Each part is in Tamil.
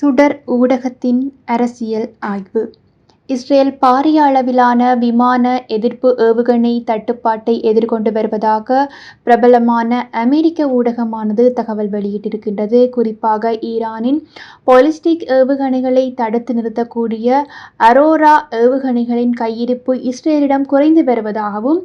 சுடர் ஊடகத்தின் அரசியல் ஆய்வு. இஸ்ரேல் பாரிய அளவிலான விமான எதிர்ப்பு ஏவுகணை தட்டுப்பாட்டை எதிர்கொண்டு வருவதாக பிரபலமான அமெரிக்க ஊடகமானது தகவல் வெளியிட்டிருக்கின்றது. குறிப்பாக ஈரானின் பாலிஸ்டிக் ஏவுகணைகளை தடுத்து நிறுத்தக்கூடிய அரோரா ஏவுகணைகளின் கையிருப்பு இஸ்ரேலிடம் குறைந்து வருவதாகவும்,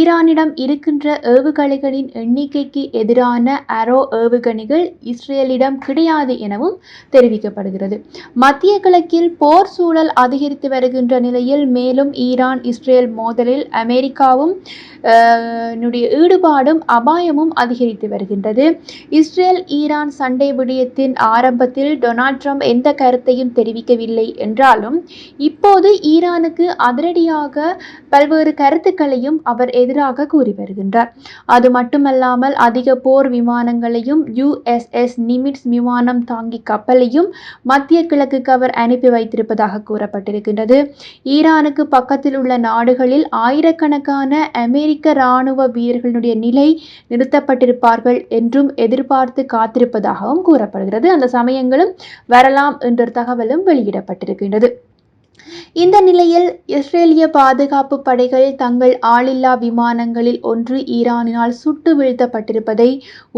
ஈரானிடம் இருக்கின்ற ஏவுகணைகளின் எண்ணிக்கைக்கு எதிரான அரோ ஏவுகணைகள் இஸ்ரேலிடம் கிடையாது எனவும் தெரிவிக்கப்படுகிறது. மத்திய கிழக்கில் போர் சூழல் அதிகரித்து வருகின்ற நிலையில் மேலும் ஈரான் இஸ்ரேல் மோதலில் அமெரிக்காவும் ஈடுபாடும் அபாயமும் அதிகரித்து வருகின்றது. இஸ்ரேல் ஈரான் சண்டை விடயத்தின் ஆரம்பத்தில் டொனால்ட் ட்ரம்ப் எந்த கருத்தையும் தெரிவிக்கவில்லை என்றாலும் இப்போது ஈரானுக்கு அதிரடியாக பல்வேறு கருத்துக்களையும் அவர் எதிராக கூறி வருகின்றார். அது மட்டுமல்லாமல் அதிக போர் விமானங்களையும் USS நிமிட்ஸ் விமானம் தாங்கி கப்பலையும் மத்திய கிழக்குக்கு அவர் அனுப்பி வைத்திருப்பதாக கூறப்பட்டிருக்கின்றது. ஈரானுக்கு பக்கத்தில் உள்ள நாடுகளில் ஆயிரக்கணக்கான அமெரிக்க இராணுவ வீரர்களுடைய நிலை நிறுத்தப்பட்டிருப்பார்கள் என்றும் எதிர்பார்த்து காத்திருப்பதாகவும் கூறப்படுகிறது. அந்த சமயங்களும் வரலாம் என்ற தகவலும் வெளியிடப்பட்டிருக்கின்றது. இந்த நிலையில் இஸ்ரேலிய பாதுகாப்பு படைகள் தங்கள் ஆளில்லா விமானங்களில் ஒன்று ஈரானினால் சுட்டு வீழ்த்தப்பட்டிருப்பதை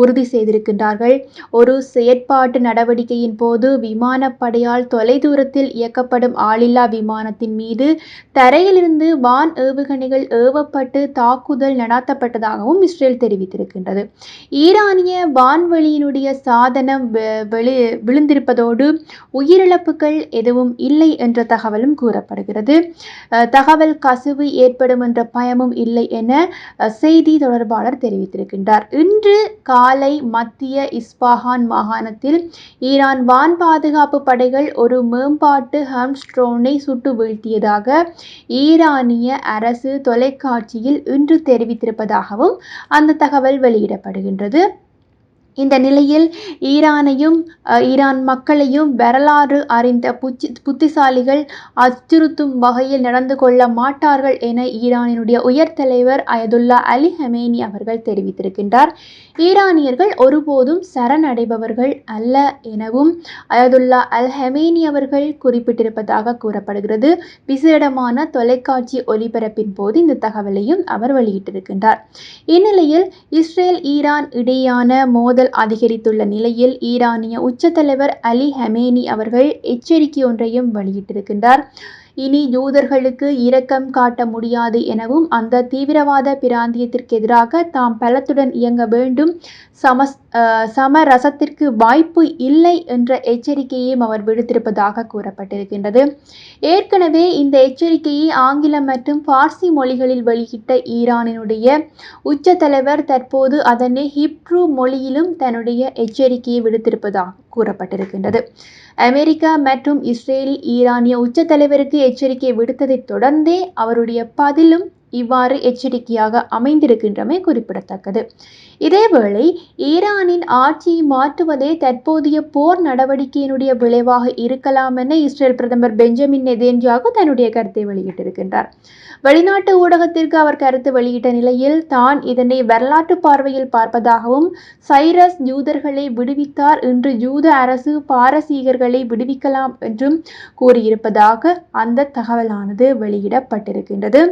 உறுதி செய்திருக்கின்றார்கள். ஒரு செயற்பாட்டு நடவடிக்கையின் போது விமானப்படையால் தொலைதூரத்தில் இயக்கப்படும் ஆளில்லா விமானத்தின் மீது தரையிலிருந்து வான் ஏவுகணைகள் ஏவப்பட்டு தாக்குதல் நடாத்தப்பட்டதாகவும் இஸ்ரேல் தெரிவித்திருக்கின்றது. ஈரானிய வான்வெளியினுடைய சாதனம் விழுந்திருப்பதோடு உயிரிழப்புகள் எதுவும் இல்லை என்ற தகவலும் கூறப்படுகிறது. தகவல் கசிவு ஏற்படும் என்ற பயமும் இல்லை என செய்தி தொடர்பாளர் தெரிவித்திருக்கின்றார். இன்று காலை மத்திய இஸ்பாஹான் மாகாணத்தில் ஈரான் வான் பாதுகாப்பு படைகள் ஒரு மேம்பாட்டு ஹம்ஸ்ட்ரோனை சுட்டு வீழ்த்தியதாக ஈரானிய அரசு தொலைக்காட்சியில் இன்று தெரிவித்திருப்பதாகவும் அந்த தகவல் வெளியிடப்படுகின்றது. இந்த நிலையில் ஈரானையும் ஈரான் மக்களையும் வரலாறு அறிந்த புத்திசாலிகள் அச்சுறுத்தும் வகையில் நடந்து கொள்ள மாட்டார்கள் என ஈரானினுடைய உயர் தலைவர் அயதுல்லா அலி ஹமேனி அவர்கள் தெரிவித்திருக்கின்றார். ஈரானியர்கள் ஒருபோதும் சரணடைபவர்கள் அல்ல எனவும் அயதுல்லா அல் ஹமேனி அவர்கள் குறிப்பிட்டிருப்பதாக கூறப்படுகிறது. விசேடமான தொலைக்காட்சி ஒலிபரப்பின் போது இந்த தகவலையும் அவர் வெளியிட்டிருக்கின்றார். இந்நிலையில் இஸ்ரேல் ஈரான் இடையான மோதல் அதிகரித்துள்ள நிலையில் ஈரானிய உச்ச தலைவர் அலி ஹமேனி அவர்கள் எச்சரிக்கை ஒன்றையும் வெளியிட்டிருக்கின்றார். இனி யூதர்களுக்கு இரக்கம் காட்ட முடியாது எனவும் அந்த தீவிரவாத பிராந்தியத்திற்கு எதிராக தாம் பலத்துடன் இயங்க வேண்டும், சமரசத்திற்கு வாய்ப்பு இல்லை என்ற எச்சரிக்கையையும் அவர் விடுத்திருப்பதாக கூறப்பட்டிருக்கின்றது. ஏற்கனவே இந்த எச்சரிக்கையை ஆங்கிலம் மற்றும் பார்சி மொழிகளில் வெளியிட்ட ஈரானினுடைய உச்ச தலைவர் தற்போது அதனை ஹிப்ரு மொழியிலும் தன்னுடைய எச்சரிக்கையை விடுத்திருப்பதாக கூறப்பட்டிருக்கின்றது. அமெரிக்கா மற்றும் இஸ்ரேல் ஈரானிய உச்ச தலைவருக்கு எச்சரிக்கை விடுத்ததை தொடர்ந்தே அவருடைய பதிலும் இவ்வாறு எச்சரிக்கையாக அமைந்திருக்கின்றமை குறிப்பிடத்தக்கது. இதேவேளை ஈரானின் ஆட்சியை மாற்றுவதே தற்போதைய போர் நடவடிக்கையினுடைய விளைவாக இருக்கலாம் என இஸ்ரேல் பிரதமர் பெஞ்சமின் நெதன்யாகு தன்னுடைய கருத்தை வெளியிட்டிருக்கின்றார். வெளிநாட்டு ஊடகத்திற்கு அவர் கருத்து வெளியிட்ட நிலையில் தான் இதனை வரலாற்று பார்வையில் பார்ப்பதாகவும், சைரஸ் யூதர்களை விடுவித்தார், இன்று யூத அரசு பாரசீகர்களை விடுவிக்கலாம் என்றும் கூறியிருப்பதாக அந்த தகவலானது வெளியிடப்பட்டிருக்கின்றது.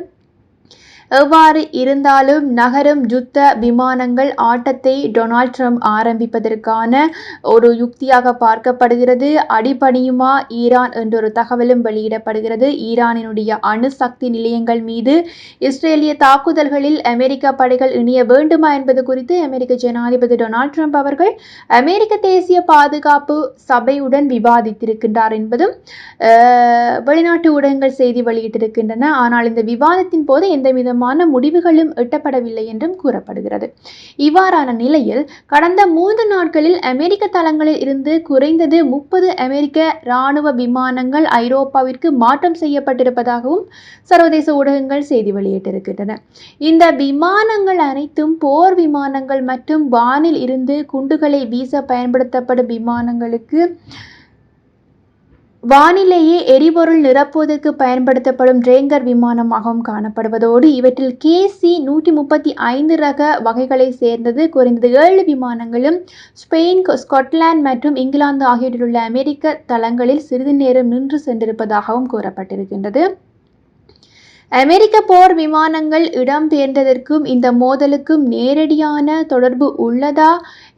எவ்வாறு இருந்தாலும் நகரும் யுத்த விமானங்கள் ஆட்டத்தை டொனால்ட் ட்ரம்ப் ஆரம்பிப்பதற்கான ஒரு யுக்தியாக பார்க்கப்படுகிறது. அடிபணியுமா ஈரான் என்ற ஒரு தகவலும் வெளியிடப்படுகிறது. ஈரானினுடைய அணுசக்தி நிலையங்கள் மீது இஸ்ரேலிய தாக்குதல்களில் அமெரிக்க படைகள் இணைய வேண்டுமா என்பது குறித்து அமெரிக்க ஜனாதிபதி டொனால்ட் ட்ரம்ப் அவர்கள் அமெரிக்க தேசிய பாதுகாப்பு சபையுடன் விவாதித்திருக்கின்றார் என்பதும் வெளிநாட்டு ஊடகங்கள் செய்தி வெளியிட்டிருக்கின்றன. ஆனால் இந்த விவாதத்தின் போது எந்த முடிவுகளும் எட்டப்படவில்லை என்றும் கூறப்படுகிறது. இவ்வாறான நிலையில் கடந்த 3 நாட்களில் அமெரிக்க தளங்களில் இருந்து குறைந்தது 30 அமெரிக்க இராணுவ விமானங்கள் ஐரோப்பாவிற்கு மாற்றம் செய்யப்பட்டிருப்பதாகவும் சர்வதேச ஊடகங்கள் செய்தி வெளியிட்டிருக்கின்றன. இந்த விமானங்கள் அனைத்தும் போர் விமானங்கள் மற்றும் வானில் இருந்து குண்டுகளை வீச பயன்படுத்தப்படும் விமானங்களுக்கு வானிலேயே எரிபொருள் நிரப்புவதற்கு பயன்படுத்தப்படும் ரேங்கர் விமானமாகவும் காணப்படுவதோடு இவற்றில் KC-135 ரக வகைகளை சேர்ந்தது குறைந்தது 7 விமானங்களும் ஸ்பெயின், ஸ்காட்லாந்து மற்றும் இங்கிலாந்து ஆகியவற்றில் உள்ள அமெரிக்க தளங்களில் சிறிது நேரம் நின்று சென்றிருப்பதாகவும் கூறப்பட்டிருக்கின்றது. அமெரிக்க போர் விமானங்கள் இடம்பெயர்ந்ததற்கும் இந்த மோதலுக்கும் நேரடியான தொடர்பு உள்ளதா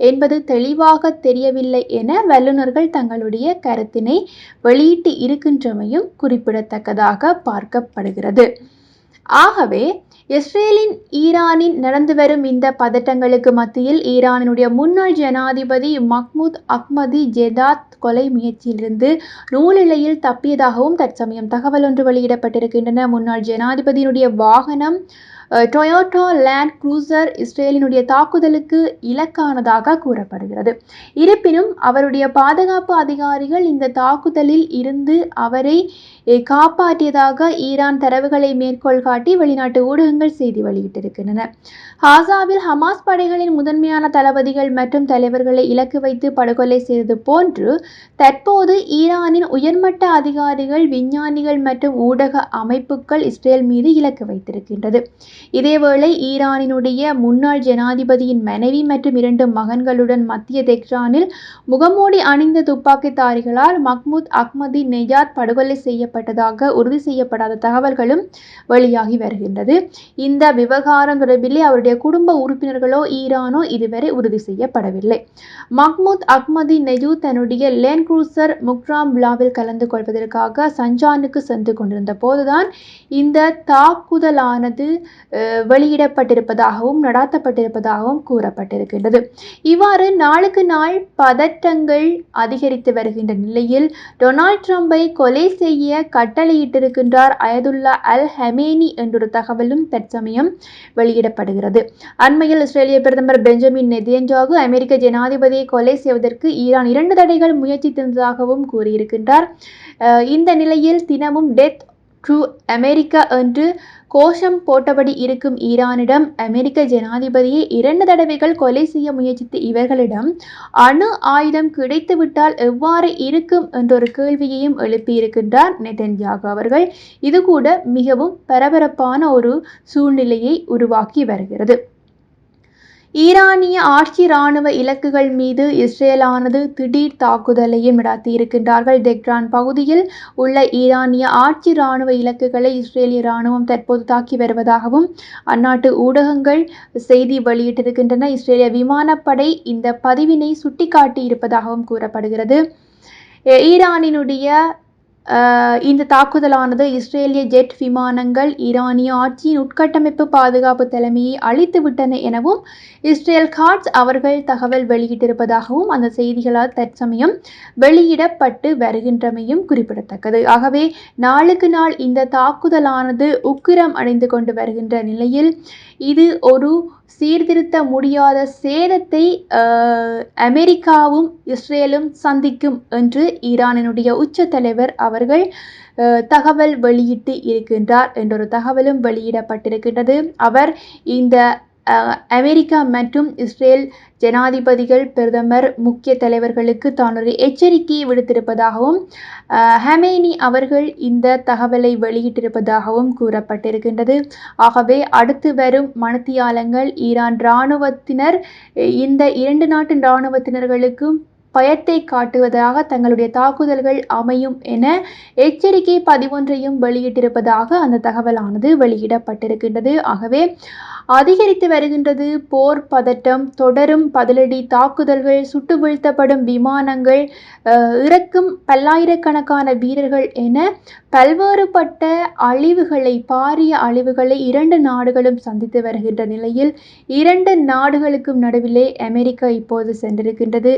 என்பது தெளிவாக தெரியவில்லை என வல்லுநர்கள் தங்களுடைய கருத்தினை வெளியிட்டு இருக்கின்றமையும் குறிப்பிடத்தக்கதாக பார்க்கப்படுகிறது. ஆகவே இஸ்ரேலின் ஈரானின் நடந்து வரும் இந்த பதட்டங்களுக்கு மத்தியில் ஈரானினுடைய முன்னாள் ஜனாதிபதி மஹ்மூத் அஹ்மதிஜேதாத் கொலை முயற்சியிலிருந்து நூலிழையில் தப்பியதாகவும் தற்சமயம் தகவல் ஒன்று வெளியிடப்பட்டிருக்கின்றன. முன்னாள் ஜனாதிபதியினுடைய வாகனம் டொயோட்டா லேண்ட் குரூசர் இஸ்ரேலினுடைய தாக்குதலுக்கு இலக்கானதாக கூறப்படுகிறது. இருப்பினும் அவருடைய பாதுகாப்பு அதிகாரிகள் இந்த தாக்குதலில் இருந்து அவரை காப்பாற்றியதாக ஈரான் தரவுகளை மேற்கோள் காட்டி வெளிநாட்டு ஊடகங்கள் செய்தி வெளியிட்டிருக்கின்றன. காசாவில் ஹமாஸ் படைகளின் முதன்மையான தளபதிகள் மற்றும் தலைவர்களை இலக்கு வைத்து படுகொலை செய்தது போன்று தற்போது ஈரானின் உயர்மட்ட அதிகாரிகள், விஞ்ஞானிகள் மற்றும் ஊடக அமைப்புகள் இஸ்ரேல் மீது இலக்கு வைத்திருக்கின்றது. இதேவேளை ஈரானினுடைய முன்னாள் ஜனாதிபதியின் மனைவி மற்றும் 2 மகன்களுடன் மத்திய தெஹ்ரானில் முகமூடி அணிந்த துப்பாக்கிதாரிகளால் மஹ்மூத் அஹ்மதிநெஜாத் படுகொலை செய்யப்பட்டதாக உறுதி செய்யப்படாத தகவல்களும் வெளியாகி வருகின்றது. இந்த விவகாரம் தொடர்பிலே அவருடைய குடும்ப உறுப்பினர்களோ ஈரானோ இதுவரை உறுதி செய்யப்படவில்லை. மஹ்மூத் அஹ்மதிநெஜாத் தன்னுடைய லேண்ட் குரூசர் முக்ராம் விழாவில் கலந்து கொள்வதற்காக சஞ்சானுக்கு சென்று கொண்டிருந்த போதுதான் இந்த தாக்குதலானது வெளியிடப்பட்டிருப்பதாகவும் நடாத்தப்பட்டிருப்பதாகவும் கூறப்பட்டிருக்கின்றது. இவ்வாறு நாளுக்கு நாள் பதட்டங்கள் அதிகரித்து வருகின்ற நிலையில் டொனால்ட் ட்ரம்பை கொலை செய்ய கட்டளையிட்டிருக்கின்றார் அயதுல்லா அல் ஹமேனி என்றொரு தகவலும் தற்சமயம் வெளியிடப்படுகிறது. அண்மையில் இஸ்ரேலிய பிரதமர் பெஞ்சமின் நெதன்யாகு அமெரிக்க ஜனாதிபதியை கொலை செய்வதற்கு ஈரான் 2 தடைகள் முயற்சித்ததாகவும் கூறியிருக்கின்றார். இந்த நிலையில் தினமும் டெத் டு அமெரிக்கா என்று கோஷம் போட்டபடி இருக்கும் ஈரானிடம் அமெரிக்க ஜனாதிபதியை 2 தடவைகள் கொலை செய்ய முயற்சித்த இவர்களிடம் அணு ஆயுதம் கிடைத்துவிட்டால் எவ்வாறு இருக்கும் என்றொரு கேள்வியையும் எழுப்பியிருக்கின்றார் நெதன்யாகு அவர்கள். இது கூட மிகவும் பரபரப்பான ஒரு சூழ்நிலையை உருவாக்கி வருகிறது. ஈரானிய ஆட்சி இராணுவ இலக்குகள் மீது இஸ்ரேலானது திடீர் தாக்குதலையும் நடத்தியிருக்கின்றார்கள். தெஹ்ரான் பகுதியில் உள்ள ஈரானிய ஆட்சி இராணுவ இலக்குகளை இஸ்ரேலிய இராணுவம் தற்போது தாக்கி வருவதாகவும் அந்நாட்டு ஊடகங்கள் செய்தி வெளியிட்டிருக்கின்றன. இஸ்ரேலிய விமானப்படை இந்த பதிவினை சுட்டிக்காட்டி இருப்பதாகவும் கூறப்படுகிறது. ஈரானினுடைய இந்த தாக்குதலானது இஸ்ரேலிய ஜெட் விமானங்கள் ஈரானிய ஆட்சியின் உட்கட்டமைப்பு பாதுகாப்பு தலைமையை அழித்துவிட்டன எனவும் இஸ்ரேல் காட்ஸ் அவர்கள் தகவல் வெளியிட்டிருப்பதாகவும் அந்த செய்திகளால் தற்சமயம் வெளியிடப்பட்டு வருகின்றமையும் குறிப்பிடத்தக்கது. ஆகவே நாளுக்கு நாள் இந்த தாக்குதலானது உக்கிரம் அடைந்து கொண்டு வருகின்ற நிலையில் இது ஒரு சீர்திருத்த முடியாத சேதத்தை அமெரிக்காவும் இஸ்ரேலும் சந்திக்கும் என்று ஈரானினுடைய உச்ச தலைவர் அவர்கள் தகவல் வெளியிட்டு இருக்கின்றார் என்றொரு தகவலும் வெளியிடப்பட்டிருக்கின்றது. அவர் இந்த அமெரிக்கா மற்றும் இஸ்ரேல் ஜனாதிபதிகள், பிரதமர், முக்கிய தலைவர்களுக்கு தான் ஒரு எச்சரிக்கையை விடுத்திருப்பதாகவும் ஹமேனி அவர்கள் இந்த தகவலை வெளியிட்டிருப்பதாகவும் கூறப்பட்டிருக்கின்றது. ஆகவே அடுத்து வரும் மணித்தியாலங்கள் ஈரான் இராணுவத்தினர் இந்த 2 நாட்டு இராணுவத்தினர்களுக்கும் பயத்தை காட்டுவதாக தங்களுடைய தாக்குதல்கள் அமையும் என எச்சரிக்கை பதிவொன்றையும் வெளியிட்டிருப்பதாக அந்த தகவலானது வெளியிடப்பட்டிருக்கின்றது. ஆகவே அதிகரித்து வருகின்றது போர் பதட்டம், தொடரும் பதிலடி தாக்குதல்கள், சுட்டு வீழ்த்தப்படும் விமானங்கள், இறக்கும் பல்லாயிரக்கணக்கான வீரர்கள் என பல்வேறுபட்ட அழிவுகளை, பாரிய அழிவுகளை 2 நாடுகளும் சந்தித்து வருகின்ற நிலையில் 2 நாடுகளுக்கும் நடுவிலே அமெரிக்கா இப்போது சென்றிருக்கின்றது.